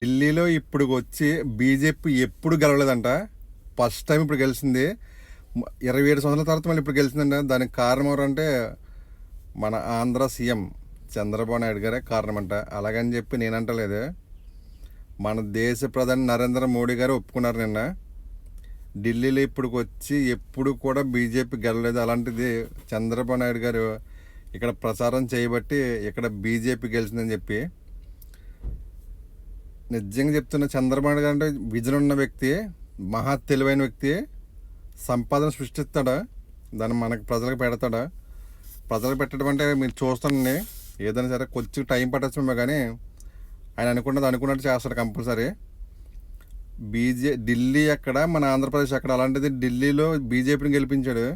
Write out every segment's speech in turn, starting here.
ఢిల్లీలో ఇప్పుడు వచ్చి బీజేపీ ఎప్పుడు గెలవలేదంట. ఫస్ట్ టైం ఇప్పుడు గెలిచింది. 27 సంవత్సరాల తర్వాత మళ్ళీ ఇప్పుడు గెలిచిందంట. దానికి కారణం ఎవరంటే మన ఆంధ్ర సీఎం చంద్రబాబు నాయుడు గారే కారణమంట. అలాగని చెప్పి నేనంటలేదు, మన దేశ ప్రధాని నరేంద్ర మోడీ గారు ఒప్పుకున్నారు నిన్న. ఢిల్లీలో ఇప్పుడు వచ్చి ఎప్పుడు కూడా బీజేపీ గెలవలేదు. అలాంటిది చంద్రబాబు నాయుడు గారు ఇక్కడ ప్రచారం చేయబట్టి ఇక్కడ బీజేపీ గెలిచిందని చెప్పి. నిజంగా చెప్తున్న, చంద్రబాబు నాయుడు గారు అంటే విజన్ ఉన్న వ్యక్తి, మహా తెలివైన వ్యక్తి. సంపాదన సృష్టిస్తాడా, దాన్ని మనకి ప్రజలకు పెడతాడా. ప్రజలకు పెట్టడం అంటే మీరు చూస్తానండి, ఏదైనా సరే కొంచెం టైం పట్టచ్చేమో కానీ ఆయన అనుకున్నట్టు చేస్తాడు కంపల్సరీ. ఢిల్లీ ఎక్కడ, మన ఆంధ్రప్రదేశ్ ఎక్కడ. అలాంటిది ఢిల్లీలో బీజేపీని గెలిపించాడు.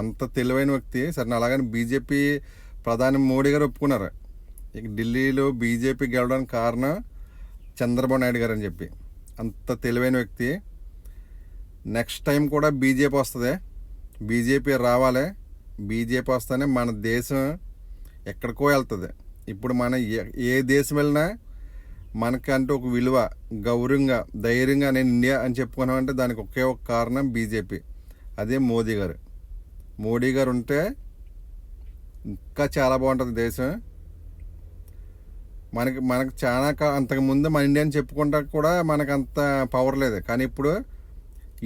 అంత తెలివైన వ్యక్తి. సరే, అలాగని బీజేపీ ప్రధాని మోడీ గారు ఒప్పుకున్నారు ఇక ఢిల్లీలో బీజేపీ గెలవడానికి కారణం చంద్రబాబు నాయుడు గారు అని చెప్పి. అంత తెలివైన వ్యక్తి. నెక్స్ట్ టైం కూడా బీజేపీ వస్తుంది, బీజేపీ రావాలి. బీజేపీ వస్తేనే మన దేశం ఎక్కడికో వెళ్తుంది. ఇప్పుడు మన ఏ దేశం వెళ్ళినా మనకంటూ ఒక విలువ, గౌరవంగా, ధైర్యంగా నేను ఇండియా అని చెప్పుకున్నామంటే దానికి ఒకే ఒక కారణం బీజేపీ. అదే మోదీ గారు. మోడీ గారు ఉంటే ఇంకా చాలా బాగుంటుంది దేశం. మనకు చాలా అంతకుముందు మన ఇండియాని చెప్పుకుంటా కూడా మనకు అంత పవర్ లేదు. కానీ ఇప్పుడు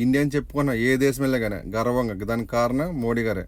ఇండియాని చెప్పుకున్నాం ఏ దేశం వెళ్ళా కానీ గర్వంగా. దానికి కారణం మోడీ గారే.